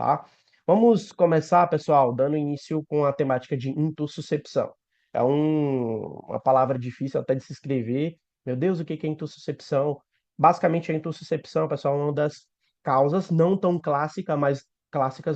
tá? Vamos começar, pessoal, dando início com a temática de intussuscepção. É uma palavra difícil até de se escrever. Meu Deus, o que que é intussuscepção? Basicamente, a intussuscepção, pessoal, é uma das causas não tão clássicas,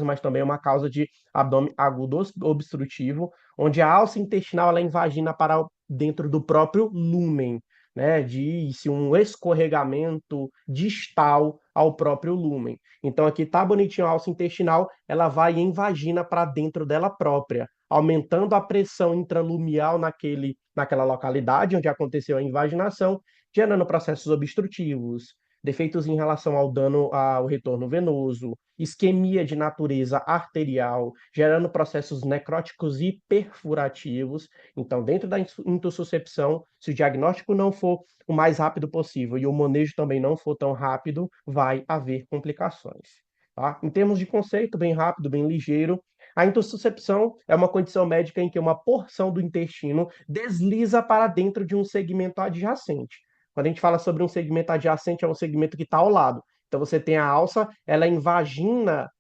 mas também é uma causa de abdômen agudo obstrutivo, onde a alça intestinal ela invagina para dentro do próprio lúmen, né? De um escorregamento distal ao próprio lúmen. Então aqui tá bonitinho a alça intestinal, ela vai em vagina para dentro dela própria, aumentando a pressão intralumial naquela localidade onde aconteceu a invaginação, gerando processos obstrutivos, defeitos em relação ao dano ao retorno venoso, isquemia de natureza arterial, gerando processos necróticos e perfurativos. Então, dentro da intussuscepção, se o diagnóstico não for o mais rápido possível e o manejo também não for tão rápido, vai haver complicações. Tá? Em termos de conceito, bem rápido, bem ligeiro, a intussuscepção é uma condição médica em que uma porção do intestino desliza para dentro de um segmento adjacente. Quando a gente fala sobre um segmento adjacente, é um segmento que está ao lado. Então você tem a alça, ela invagina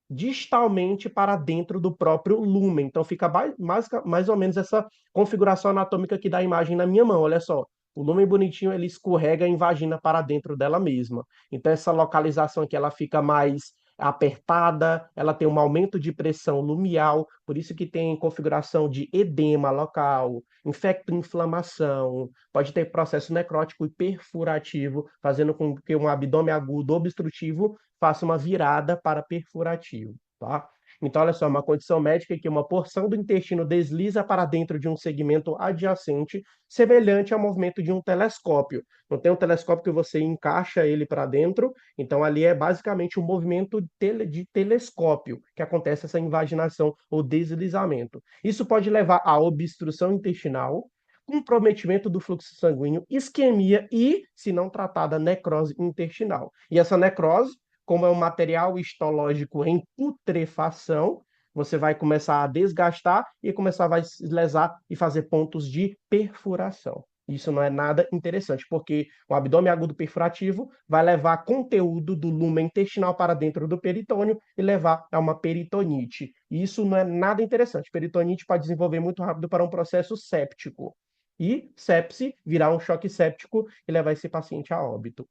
distalmente para dentro do próprio lúmen. Então fica mais ou menos essa configuração anatômica aqui da imagem na minha mão. Olha só, o lúmen bonitinho ele escorrega e invagina para dentro dela mesma. Então essa localização aqui ela fica mais apertada, ela tem um aumento de pressão lumial, por isso que tem configuração de edema local, infecto-inflamação, pode ter processo necrótico e perfurativo, fazendo com que um abdômen agudo obstrutivo faça uma virada para perfurativo, tá? Então, olha só, uma condição médica em que uma porção do intestino desliza para dentro de um segmento adjacente, semelhante ao movimento de um telescópio. Não tem um telescópio que você encaixa ele para dentro, então ali é basicamente um movimento de telescópio que acontece essa invaginação ou deslizamento. Isso pode levar à obstrução intestinal, comprometimento do fluxo sanguíneo, isquemia e, se não tratada, necrose intestinal. E essa necrose, como é um material histológico em putrefação, você vai começar a desgastar e começar a lesar e fazer pontos de perfuração. Isso não é nada interessante, porque o abdômen agudo perfurativo vai levar conteúdo do lumen intestinal para dentro do peritônio e levar a uma peritonite. Isso não é nada interessante. Peritonite pode desenvolver muito rápido para um processo séptico. E sepse virar um choque séptico e levar esse paciente a óbito.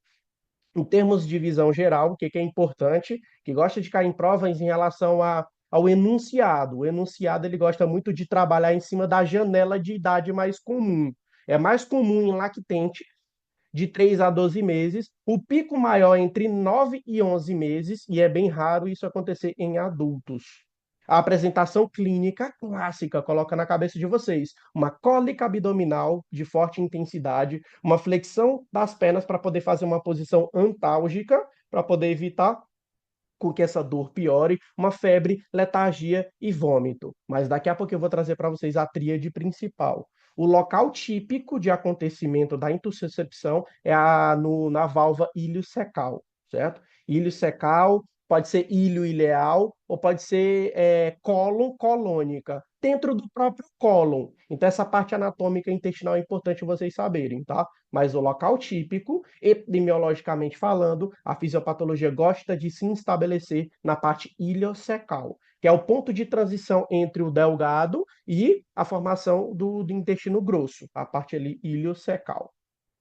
Em termos de visão geral, o que é importante, que gosta de cair em provas em relação ao enunciado. O enunciado ele gosta muito de trabalhar em cima da janela de idade mais comum. É mais comum em lactente de 3 a 12 meses, o pico maior entre 9 e 11 meses, e é bem raro isso acontecer em adultos. A apresentação clínica clássica coloca na cabeça de vocês uma cólica abdominal de forte intensidade, uma flexão das pernas para poder fazer uma posição antálgica, para poder evitar com que essa dor piore, uma febre, letargia e vômito. Mas daqui a pouco eu vou trazer para vocês a tríade principal. O local típico de acontecimento da intussuscepção é na válvula iliocecal, certo? Iliocecal pode ser ilho-ileal ou pode ser cólon colônica, dentro do próprio cólon. Então, essa parte anatômica intestinal é importante vocês saberem, tá? Mas o local típico, epidemiologicamente falando, a fisiopatologia gosta de se estabelecer na parte iliocecal, que é o ponto de transição entre o delgado e a formação do intestino grosso, a parte ali iliocecal.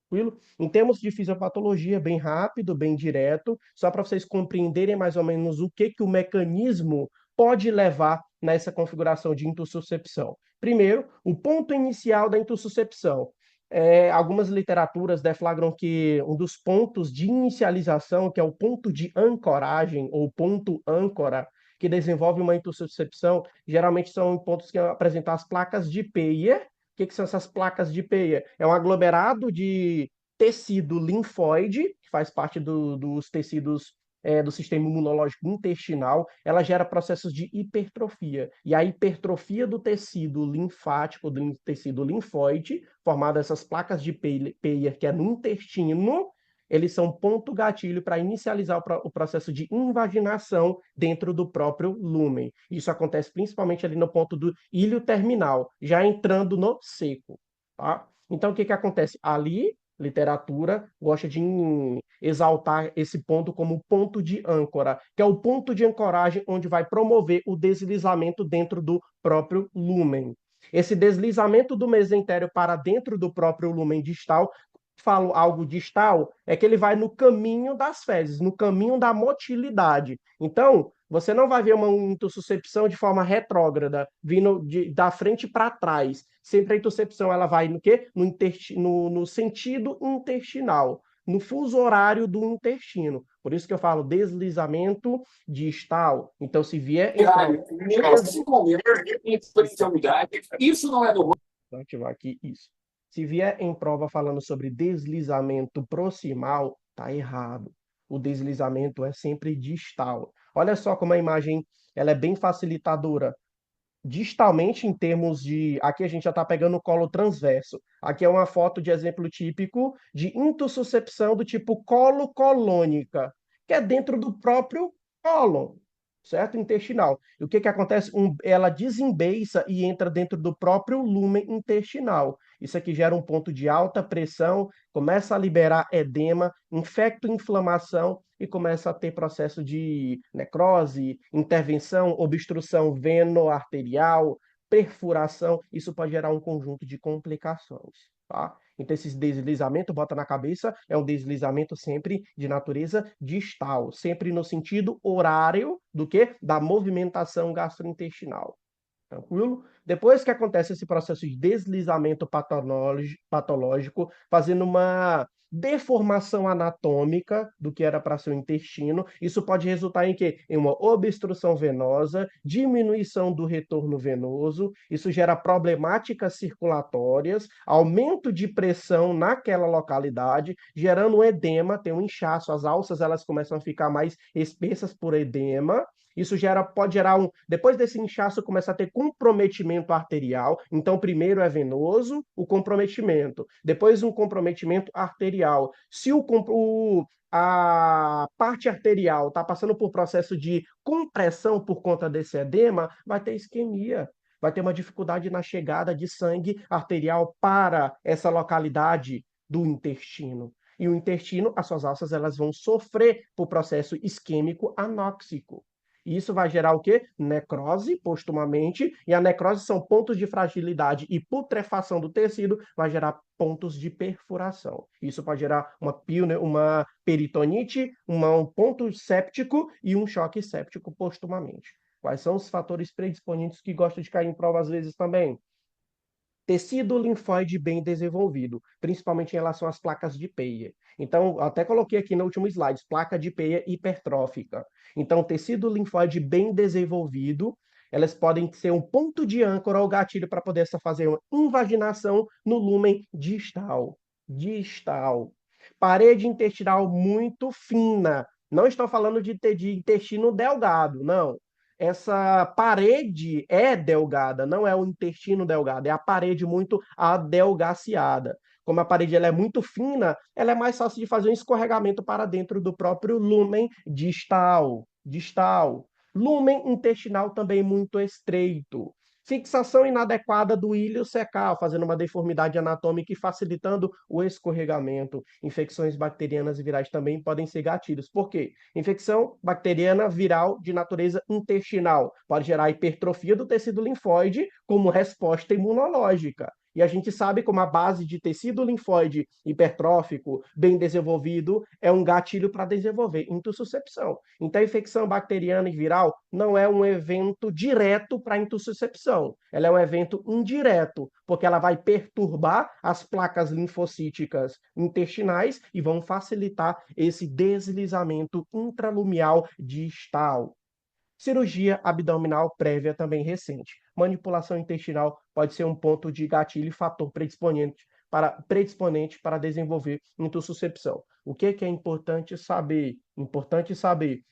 Tranquilo? Em termos de fisiopatologia, bem rápido, bem direto, só para vocês compreenderem mais ou menos que o mecanismo pode levar nessa configuração de intussuscepção. Primeiro, o ponto inicial da intussuscepção. Algumas literaturas deflagram que um dos pontos de inicialização, que é o ponto de ancoragem ou ponto âncora, que desenvolve uma intussuscepção, geralmente são pontos que apresentam as placas de Peyer. O que são essas placas de Peyer? É um aglomerado de tecido linfóide, que faz parte dos tecidos do sistema imunológico intestinal, ela gera processos de hipertrofia. E a hipertrofia do tecido linfático, do tecido linfóide, formado essas placas de Peyer, que é no intestino, eles são ponto gatilho para inicializar o processo de invaginação dentro do próprio lúmen. Isso acontece principalmente ali no ponto do ilho terminal, já entrando no seco. Tá? Então, o que acontece? Ali literatura gosta de exaltar esse ponto como ponto de âncora, que é o ponto de ancoragem onde vai promover o deslizamento dentro do próprio lúmen. Esse deslizamento do mesentério para dentro do próprio lúmen distal, falo algo distal, é que ele vai no caminho das fezes, no caminho da motilidade. Então, você não vai ver uma intussuscepção de forma retrógrada, vindo da frente para trás. Sempre a intussuscepção ela vai no quê? No sentido intestinal, no fuso horário do intestino. Por isso que eu falo deslizamento distal. Então, se vier em prova, Nesse momento, isso não é normal. vou ativar aqui isso. Se vier em prova falando sobre deslizamento proximal, tá errado. O deslizamento é sempre distal. Olha só como a imagem ela é bem facilitadora. Distalmente, em termos de. Aqui a gente já está pegando o colo transverso. Aqui é uma foto de exemplo típico de intussuscepção do tipo colo-colônica, que é dentro do próprio cólon, certo? Intestinal. E o que que acontece? Ela desembeiça e entra dentro do próprio lúmen intestinal. Isso aqui gera um ponto de alta pressão, começa a liberar edema, infecto-inflamação e começa a ter processo de necrose, intervenção, obstrução veno-arterial, perfuração. Isso pode gerar um conjunto de complicações, tá? Então, esse deslizamento, bota na cabeça, é um deslizamento sempre de natureza distal, sempre no sentido horário do que? Da movimentação gastrointestinal. Tranquilo? Depois que acontece esse processo de deslizamento patológico, fazendo uma deformação anatômica do que era para ser o intestino, isso pode resultar em quê? Em uma obstrução venosa, diminuição do retorno venoso, isso gera problemáticas circulatórias, aumento de pressão naquela localidade, gerando um edema, tem um inchaço, as alças elas começam a ficar mais espessas por edema, isso pode gerar depois desse inchaço, começa a ter comprometimento arterial. Então, primeiro é venoso o comprometimento, depois um comprometimento arterial. Se a parte arterial está passando por processo de compressão por conta desse edema, vai ter isquemia. Vai ter uma dificuldade na chegada de sangue arterial para essa localidade do intestino. E o intestino, as suas alças, elas vão sofrer por processo isquêmico anóxico. E isso vai gerar o quê? Necrose, postumamente, e a necrose são pontos de fragilidade e putrefação do tecido, vai gerar pontos de perfuração. Isso pode gerar uma peritonite, um ponto séptico e um choque séptico postumamente. Quais são os fatores predisponentes que gostam de cair em prova às vezes também? Tecido linfóide bem desenvolvido, principalmente em relação às placas de Peyer. Então, até coloquei aqui no último slide, placa de Peyer hipertrófica. Então, tecido linfóide bem desenvolvido, elas podem ser um ponto de âncora ou gatilho para poder fazer uma invaginação no lúmen distal. Distal. Parede intestinal muito fina. Não estou falando de intestino delgado, não. Essa parede é delgada, não é o intestino delgado, é a parede muito adelgaciada. Como a parede ela é muito fina, ela é mais fácil de fazer um escorregamento para dentro do próprio lúmen distal. Distal. Lúmen intestinal também muito estreito. Fixação inadequada do ilho secal, fazendo uma deformidade anatômica e facilitando o escorregamento. Infecções bacterianas e virais também podem ser gatilhos. Por quê? Infecção bacteriana viral de natureza intestinal pode gerar hipertrofia do tecido linfóide como resposta imunológica. E a gente sabe como a base de tecido linfóide hipertrófico, bem desenvolvido, é um gatilho para desenvolver intussuscepção. Então, a infecção bacteriana e viral não é um evento direto para a intussuscepção. Ela é um evento indireto, porque ela vai perturbar as placas linfocíticas intestinais e vão facilitar esse deslizamento intralumial distal. Cirurgia abdominal prévia também recente. Manipulação intestinal pode ser um ponto de gatilho e fator predisponente para desenvolver intussuscepção. O que é importante saber? Importante saber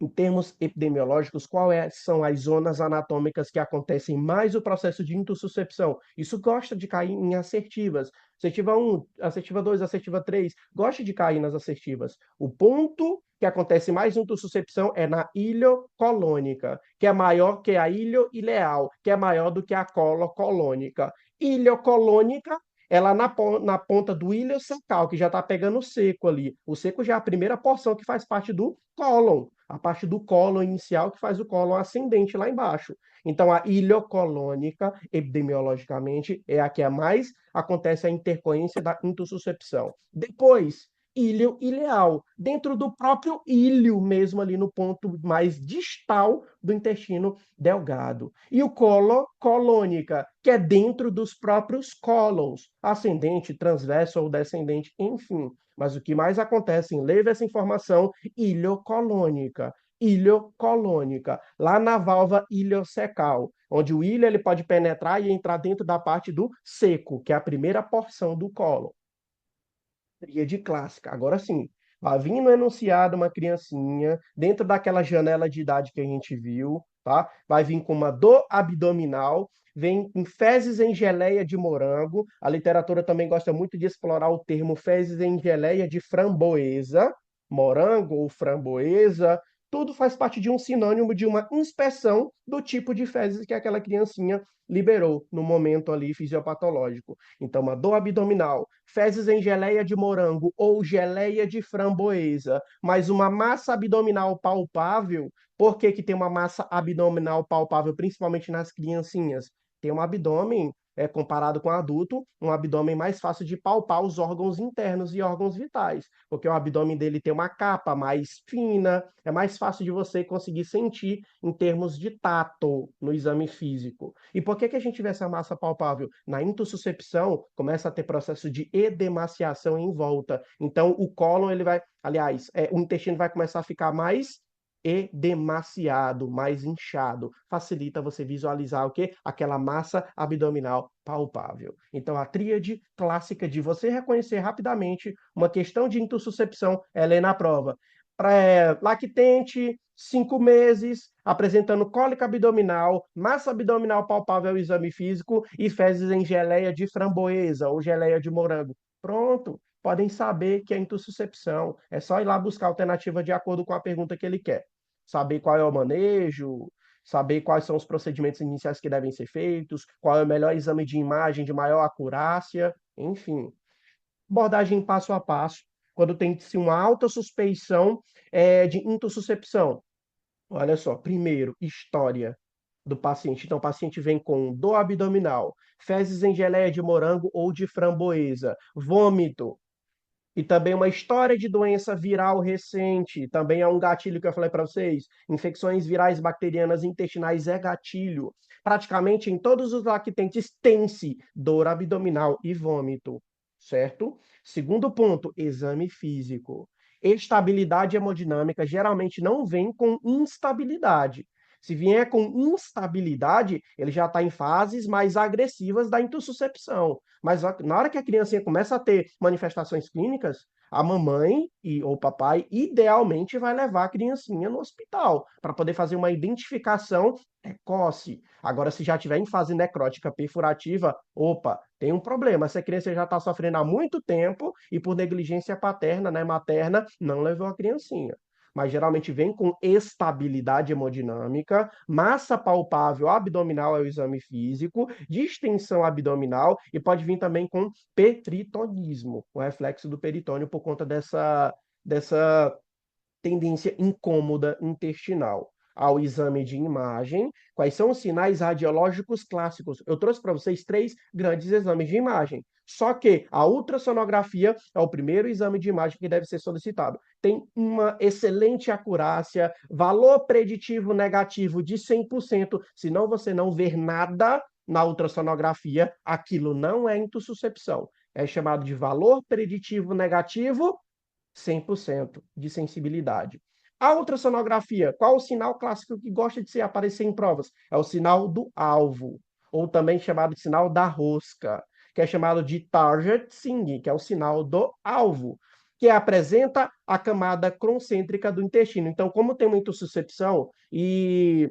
em termos epidemiológicos, quais são as zonas anatômicas que acontecem mais o processo de intussuscepção. Isso gosta de cair em assertivas. Assertiva 1, assertiva 2, assertiva 3, gosta de cair nas assertivas. O ponto que acontece mais intussuscepção é na iliocolônica, que é maior que a ilioileal, que é maior do que a colocolônica. Iliocolônica é lá na ponta do ilho secal, que já está pegando o seco ali. O seco já é a primeira porção que faz parte do cólon, a parte do cólon inicial que faz o cólon ascendente lá embaixo. Então, a iliocolônica, epidemiologicamente, é a que é mais acontece a intercorrência da intussuscepção. Depois, ilho ileal, dentro do próprio ilho mesmo ali no ponto mais distal do intestino delgado. E o colônica, que é dentro dos próprios cólons, ascendente, transverso ou descendente, enfim. Mas o que mais acontece, leve essa informação, iliocolônica. Iliocolônica, lá na válvula iliocecal, onde o ilho ele pode penetrar e entrar dentro da parte do seco, que é a primeira porção do cólon. Tríade clássica. Agora sim, vai vir no enunciado uma criancinha, dentro daquela janela de idade que a gente viu, tá? Vai vir com uma dor abdominal, vem com fezes em geleia de morango. A literatura também gosta muito de explorar o termo fezes em geleia de framboesa, morango ou framboesa. Tudo faz parte de um sinônimo de uma inspeção do tipo de fezes que aquela criancinha liberou no momento ali fisiopatológico. Então, uma dor abdominal, fezes em geleia de morango ou geleia de framboesa, mas uma massa abdominal palpável. Por que que tem uma massa abdominal palpável, principalmente nas criancinhas? Tem um abdômen, comparado com adulto, um abdômen mais fácil de palpar os órgãos internos e órgãos vitais, porque o abdômen dele tem uma capa mais fina, é mais fácil de você conseguir sentir em termos de tato no exame físico. E por que que a gente vê essa massa palpável? Na intussuscepção, começa a ter processo de edemaciação em volta. Então, o cólon, ele vai, aliás, o intestino vai começar a ficar mais edemaciado, mais inchado. Facilita você visualizar o quê? Aquela massa abdominal palpável. Então, a tríade clássica de você reconhecer rapidamente uma questão de intussuscepção, ela é na prova. Lactente, 5 meses, apresentando cólica abdominal, massa abdominal palpável ao exame físico e fezes em geleia de framboesa ou geleia de morango. Pronto, podem saber que é intussuscepção. É só ir lá buscar a alternativa de acordo com a pergunta que ele quer. Saber qual é o manejo, saber quais são os procedimentos iniciais que devem ser feitos, qual é o melhor exame de imagem de maior acurácia, enfim. Abordagem passo a passo, quando tem-se uma alta suspeição de intussuscepção. Olha só, primeiro, história do paciente. Então, o paciente vem com dor abdominal, fezes em geleia de morango ou de framboesa, vômito, e também uma história de doença viral recente. Também é um gatilho que eu falei para vocês. Infecções virais bacterianas intestinais é gatilho. Praticamente em todos os lactentes tem-se dor abdominal e vômito, certo? Segundo ponto, exame físico. Estabilidade hemodinâmica geralmente não vem com instabilidade. Se vier com instabilidade, ele já está em fases mais agressivas da intussuscepção. Mas na hora que a criancinha começa a ter manifestações clínicas, a mamãe ou papai idealmente vai levar a criancinha no hospital para poder fazer uma identificação precoce. Agora, se já tiver em fase necrótica perfurativa, opa, tem um problema. Essa criança já está sofrendo há muito tempo e por negligência paterna, né, materna, não levou a criancinha. Mas geralmente vem com estabilidade hemodinâmica, massa palpável abdominal é o exame físico, distensão abdominal e pode vir também com peritonismo, o reflexo do peritônio por conta dessa tendência incômoda intestinal. Ao exame de imagem, quais são os sinais radiológicos clássicos? Eu trouxe para vocês 3 grandes exames de imagem. Só que a ultrassonografia é o primeiro exame de imagem que deve ser solicitado. Tem uma excelente acurácia, valor preditivo negativo de 100%. Senão você não ver nada na ultrassonografia, aquilo não é intussuscepção. É chamado de valor preditivo negativo 100% de sensibilidade. A ultrassonografia, qual o sinal clássico que gosta de se aparecer em provas? É o sinal do alvo, ou também chamado de sinal da rosca, que é chamado de target sign, que é o sinal do alvo, que apresenta a camada concêntrica do intestino. Então, como tem muita suscepção e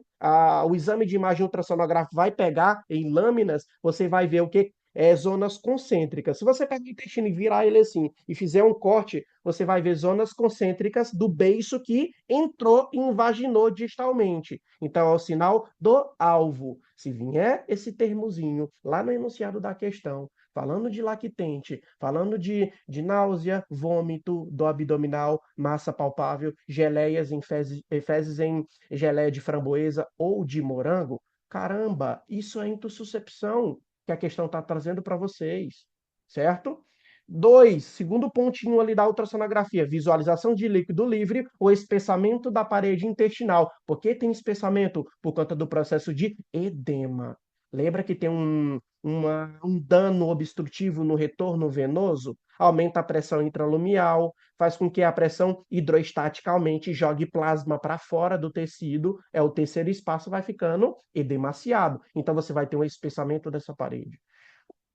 o exame de imagem ultrassonográfica vai pegar em lâminas, você vai ver o que zonas concêntricas. Se você pegar o intestino e virar ele assim e fizer um corte, você vai ver zonas concêntricas do beiço que entrou e invaginou distalmente. Então, é o sinal do alvo. Se vier esse termozinho lá no enunciado da questão, falando de lactente, falando de náusea, vômito, dor abdominal, massa palpável, geleias em fezes em geleia de framboesa ou de morango, caramba, isso é intussuscepção que a questão está trazendo para vocês, certo? Dois, segundo pontinho ali da ultrassonografia, visualização de líquido livre ou espessamento da parede intestinal. Por que tem espessamento? Por conta do processo de edema. Lembra que tem um dano obstrutivo no retorno venoso? Aumenta a pressão intralumial, faz com que a pressão hidroestática aumente, jogue plasma para fora do tecido, o terceiro espaço vai ficando edemaciado. Então você vai ter um espessamento dessa parede.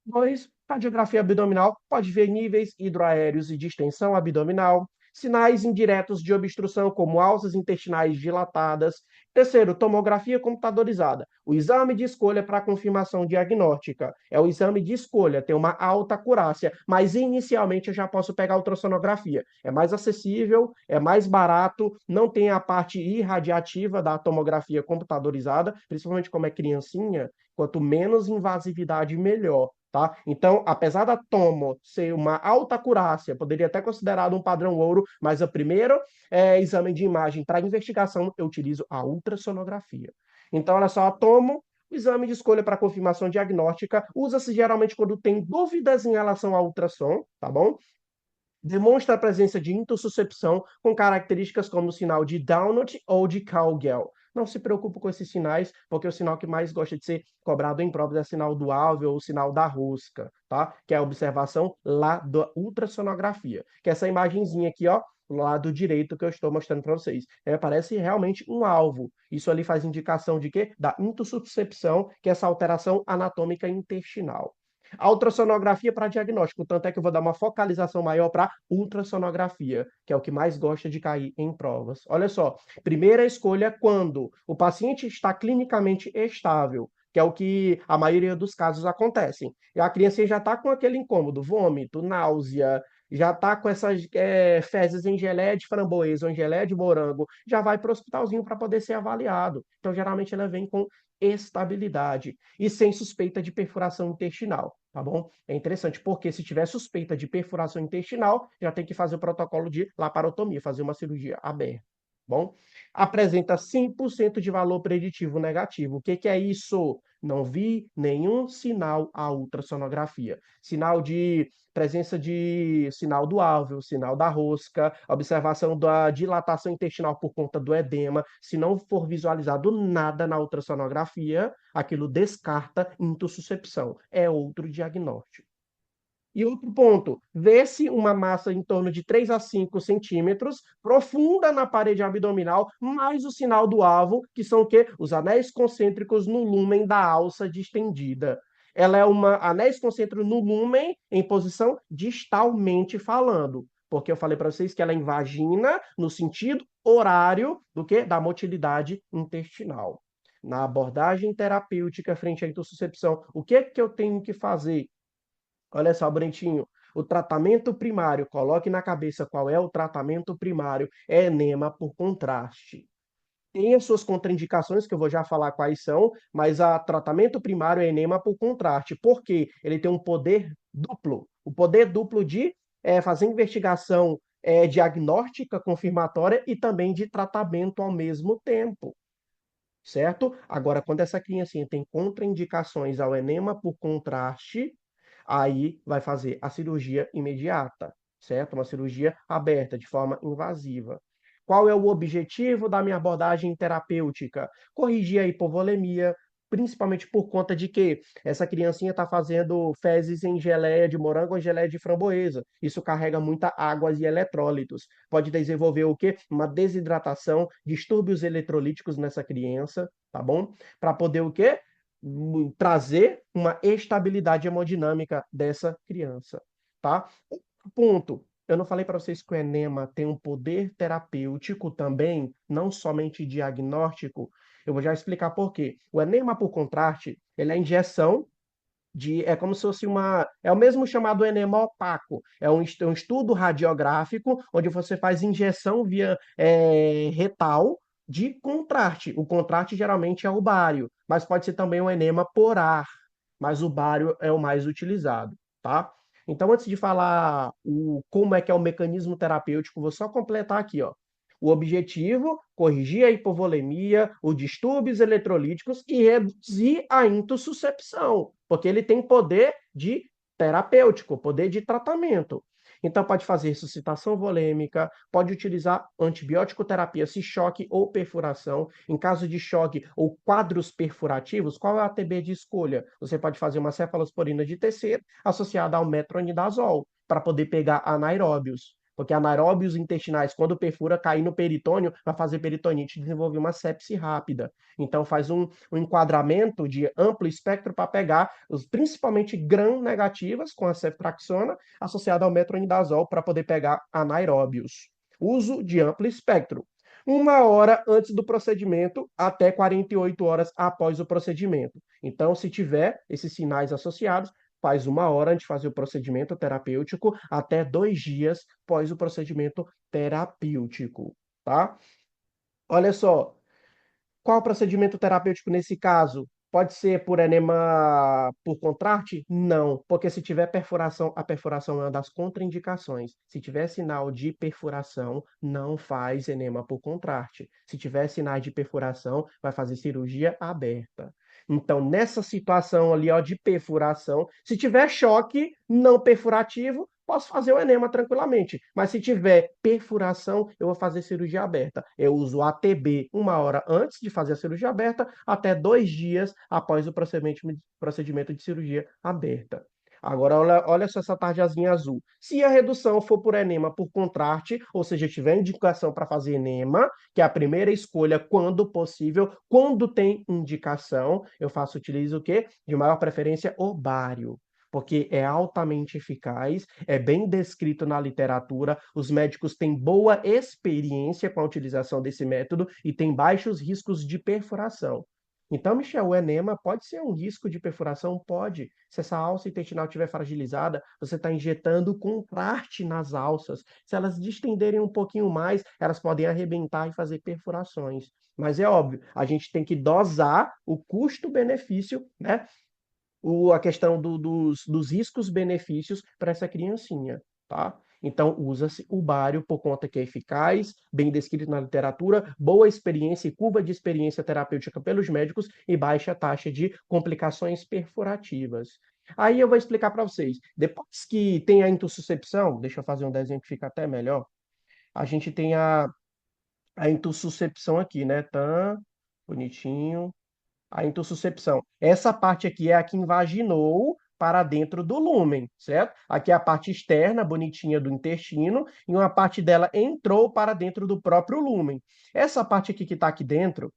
Dois, radiografia abdominal pode ver níveis hidroaéreos e distensão abdominal, sinais indiretos de obstrução, como alças intestinais dilatadas. Terceiro, tomografia computadorizada. O exame de escolha para confirmação diagnóstica. É o exame de escolha, tem uma alta acurácia, mas inicialmente eu já posso pegar a ultrassonografia. É mais acessível, é mais barato, não tem a parte irradiativa da tomografia computadorizada, principalmente como é criancinha, quanto menos invasividade, melhor. Tá? Então, apesar da tomo ser uma alta acurácia, poderia até considerado um padrão ouro, mas o primeiro exame de imagem para investigação eu utilizo a ultrassonografia. Então, olha só, a tomo, o exame de escolha para confirmação diagnóstica, usa-se geralmente quando tem dúvidas em relação ao ultrassom, tá bom? Demonstra a presença de intussuscepção com características como o sinal de Downot ou de Cowgirl. Não se preocupe com esses sinais, porque o sinal que mais gosta de ser cobrado em provas é o sinal do alvo ou o sinal da rosca, tá? Que é a observação lá da ultrassonografia. Que é essa imagenzinha aqui, ó, do lado direito que eu estou mostrando para vocês. Parece realmente um alvo. Isso ali faz indicação de quê? Da intussuscepção, que é essa alteração anatômica intestinal. A ultrassonografia para diagnóstico, tanto é que eu vou dar uma focalização maior para ultrassonografia, que é o que mais gosta de cair em provas. Olha só, primeira escolha quando o paciente está clinicamente estável, que é o que a maioria dos casos acontecem. E a criança já está com aquele incômodo, vômito, náusea, já está com essas fezes em geleia de framboesa ou em geleia de morango, já vai para o hospitalzinho para poder ser avaliado. Então, geralmente, ela vem com estabilidade e sem suspeita de perfuração intestinal, tá bom? É interessante, porque se tiver suspeita de perfuração intestinal, já tem que fazer o protocolo de laparotomia, fazer uma cirurgia aberta. Bom, apresenta 100% de valor preditivo negativo. O que, que é isso? Não vi nenhum sinal à ultrassonografia. Sinal de presença de sinal do alvéolo, sinal da rosca, observação da dilatação intestinal por conta do edema. Se não for visualizado nada na ultrassonografia, aquilo descarta intussuscepção. É outro diagnóstico. E outro ponto, vê-se uma massa em torno de 3 a 5 centímetros, profunda na parede abdominal, mais o sinal do alvo, que são o quê? Os anéis concêntricos no lúmen da alça distendida. Ela é uma anéis concêntricos no lúmen em posição distalmente falando, porque eu falei para vocês que ela invagina no sentido horário do que? Da motilidade intestinal. Na abordagem terapêutica frente à intussuscepção, o que é que eu tenho que fazer? Olha só, Brentinho, o tratamento primário, coloque na cabeça qual é o tratamento primário, é enema por contraste. Tem as suas contraindicações, que eu vou já falar quais são, mas o tratamento primário é enema por contraste, porque ele tem um poder duplo. O poder duplo de fazer investigação diagnóstica confirmatória e também de tratamento ao mesmo tempo, certo? Agora, quando essa criancinha tem contraindicações ao enema por contraste, aí vai fazer a cirurgia imediata, certo? Uma cirurgia aberta, de forma invasiva. Qual é o objetivo da minha abordagem terapêutica? Corrigir a hipovolemia, principalmente por conta de que essa criancinha está fazendo fezes em geleia de morango ou geleia de framboesa. Isso carrega muita água e eletrólitos. Pode desenvolver o quê? Uma desidratação, distúrbios eletrolíticos nessa criança, tá bom? Para poder o quê? Trazer uma estabilidade hemodinâmica dessa criança, tá? Outro ponto, eu não falei para vocês que o enema tem um poder terapêutico também, não somente diagnóstico. Eu vou já explicar por quê. O enema por contraste, ele é a injeção é como se fosse é o mesmo chamado enema opaco. É um estudo radiográfico onde você faz injeção via retal de contraste. O contraste geralmente é o bário, mas pode ser também um enema por ar, mas o bário é o mais utilizado. tá? Então, antes de falar como é que é o mecanismo terapêutico, vou só completar aqui, ó. O objetivo, corrigir a hipovolemia, os distúrbios eletrolíticos e reduzir a intossuscepção, porque ele tem poder de terapêutico, poder de tratamento. Então, pode fazer ressuscitação volêmica, pode utilizar antibiótico terapia se choque ou perfuração. Em caso de choque ou quadros perfurativos, qual é a ATB de escolha? Você pode fazer uma cefalosporina de terceira associada ao metronidazol, para poder pegar anaeróbios. Porque anaeróbios intestinais, quando perfura, cair no peritônio, vai fazer peritonite e desenvolver uma sepse rápida. Então, faz um enquadramento de amplo espectro para pegar, principalmente gram-negativas, com a ceftraxona, associada ao metronidazol, para poder pegar anaeróbios. Uso de amplo espectro. 1 hora antes do procedimento até 48 horas após o procedimento. Então, se tiver esses sinais associados, faz 1 hora antes de fazer o procedimento terapêutico, até 2 dias após o procedimento terapêutico, tá? Olha só, qual o procedimento terapêutico nesse caso? Pode ser por enema por contraste? Não, porque se tiver perfuração, a perfuração é uma das contraindicações. Se tiver sinal de perfuração, não faz enema por contraste. Se tiver sinais de perfuração, vai fazer cirurgia aberta. Então, nessa situação ali, ó, de perfuração, se tiver choque não perfurativo, posso fazer o enema tranquilamente. Mas se tiver perfuração, eu vou fazer cirurgia aberta. Eu uso ATB 1 hora antes de fazer a cirurgia aberta, até 2 dias após o procedimento de cirurgia aberta. Agora, olha só essa tarjazinha azul. Se a redução for por enema por contraste, ou seja, tiver indicação para fazer enema, que é a primeira escolha quando possível, quando tem indicação, utilizo o quê? De maior preferência, ovário, porque é altamente eficaz, é bem descrito na literatura, os médicos têm boa experiência com a utilização desse método e têm baixos riscos de perfuração. Então, Michel, o enema pode ser um risco de perfuração? Pode. Se essa alça intestinal estiver fragilizada, você está injetando contraste nas alças. Se elas distenderem um pouquinho mais, elas podem arrebentar e fazer perfurações. Mas é óbvio, a gente tem que dosar o custo-benefício, né? A questão dos riscos-benefícios para essa criancinha, tá? Então, usa-se o bário por conta que é eficaz, bem descrito na literatura, boa experiência e curva de experiência terapêutica pelos médicos e baixa taxa de complicações perfurativas. Aí eu vou explicar para vocês. Depois que tem a intossuscepção, deixa eu fazer um desenho que fica até melhor. A gente tem a intossuscepção aqui, né? Tá bonitinho. A intossuscepção. Essa parte aqui é a que invaginou para dentro do lúmen, certo? Aqui é a parte externa, bonitinha do intestino, e uma parte dela entrou para dentro do próprio lúmen. Essa parte aqui que está aqui dentro,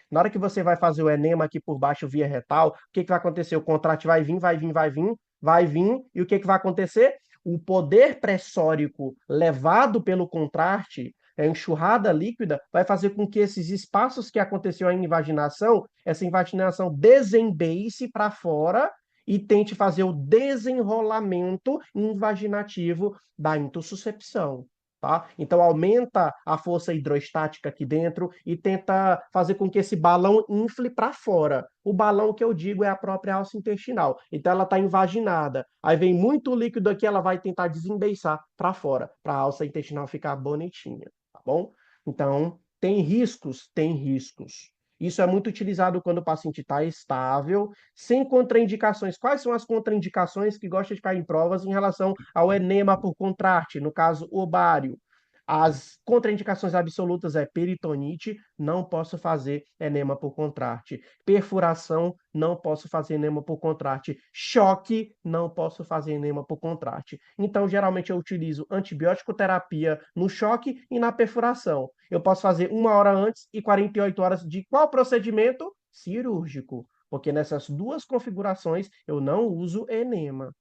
na hora que você vai fazer o enema aqui por baixo via retal, o que que vai acontecer? O contraste vai vir, vai vir, vai vir, vai vir, e o que que vai acontecer? O poder pressórico levado pelo contraste, a enxurrada líquida, vai fazer com que esses espaços que aconteceu a invaginação, essa invaginação desembeice para fora e tente fazer o desenrolamento invaginativo da intossuscepção. Tá? Então aumenta a força hidrostática aqui dentro e tenta fazer com que esse balão infle para fora. O balão que eu digo é a própria alça intestinal. Então ela está invaginada. Aí vem muito líquido aqui, ela vai tentar desembeiçar para fora, para a alça intestinal ficar bonitinha, tá bom? Então tem riscos, tem riscos. Isso é muito utilizado quando o paciente está estável, sem contraindicações. Quais são as contraindicações que gosta de cair em provas em relação ao enema por contraste, no caso, ovário? As contraindicações absolutas é peritonite, não posso fazer enema por contraste. Perfuração, não posso fazer enema por contraste. Choque, não posso fazer enema por contraste. Então, geralmente eu utilizo antibiótico terapia no choque e na perfuração. Eu posso fazer 1 hora antes e 48 horas de qual procedimento? Cirúrgico. Porque nessas duas configurações eu não uso enema.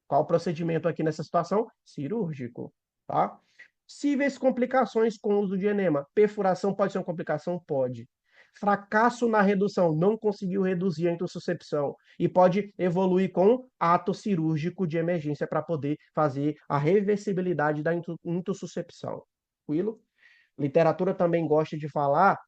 Qual o procedimento aqui nessa situação? Cirúrgico, tá? Possíveis complicações com o uso de enema. Perfuração pode ser uma complicação? Pode. Fracasso na redução, não conseguiu reduzir a intossuscepção e pode evoluir com ato cirúrgico de emergência para poder fazer a reversibilidade da intossuscepção. Tranquilo? Literatura também gosta de falar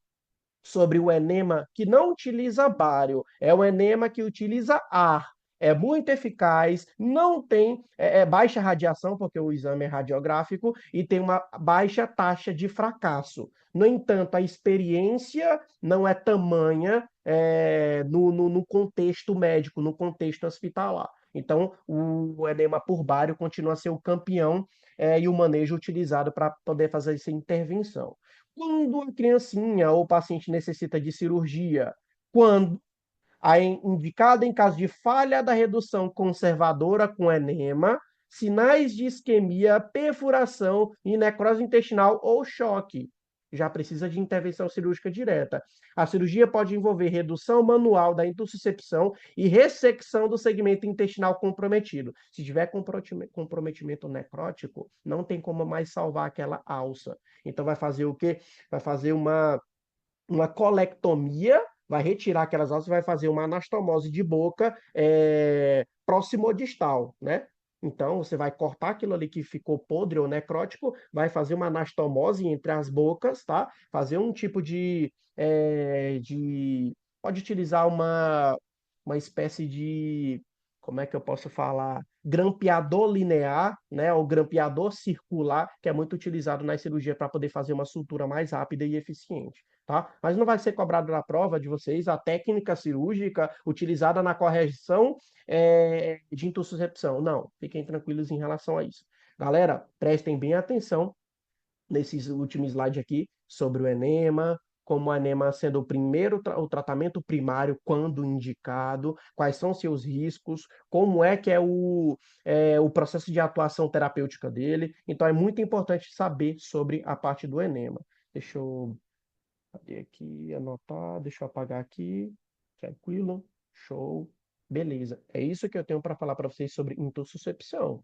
sobre o enema que não utiliza bário, é o enema que utiliza ar. é muito eficaz, não tem baixa radiação, porque o exame é radiográfico, e tem uma baixa taxa de fracasso. No entanto, a experiência não é tamanha no contexto médico, no contexto hospitalar. Então, o enema por bário continua a ser o campeão e o manejo utilizado para poder fazer essa intervenção. Quando a criancinha ou o paciente necessita de cirurgia, quando indicada em caso de falha da redução conservadora com enema, sinais de isquemia, perfuração e necrose intestinal ou choque. Já precisa de intervenção cirúrgica direta. A cirurgia pode envolver redução manual da intussuscepção e ressecção do segmento intestinal comprometido. Se tiver comprometimento necrótico, não tem como mais salvar aquela alça. Então vai fazer o quê? Vai fazer uma colectomia, vai retirar aquelas alças, vai fazer uma anastomose de boca proximodistal, né? Então, você vai cortar aquilo ali que ficou podre ou necrótico, vai fazer uma anastomose entre as bocas, tá? Fazer um tipo pode utilizar uma espécie de, como é que eu posso falar? Grampeador linear, né? Ou grampeador circular, que é muito utilizado na cirurgia para poder fazer uma sutura mais rápida e eficiente. Tá? Mas não vai ser cobrado na prova de vocês a técnica cirúrgica utilizada na correção de intussuscepção. Não, fiquem tranquilos em relação a isso. Galera, prestem bem atenção nesses últimos slides aqui sobre o enema, como o enema sendo o primeiro o tratamento primário quando indicado, quais são seus riscos, como é que o processo de atuação terapêutica dele. Então é muito importante saber sobre a parte do enema. Deixa eu cadê aqui? Anotar, deixa eu apagar aqui. Tranquilo, show, beleza. É isso que eu tenho para falar para vocês sobre intussuscepção.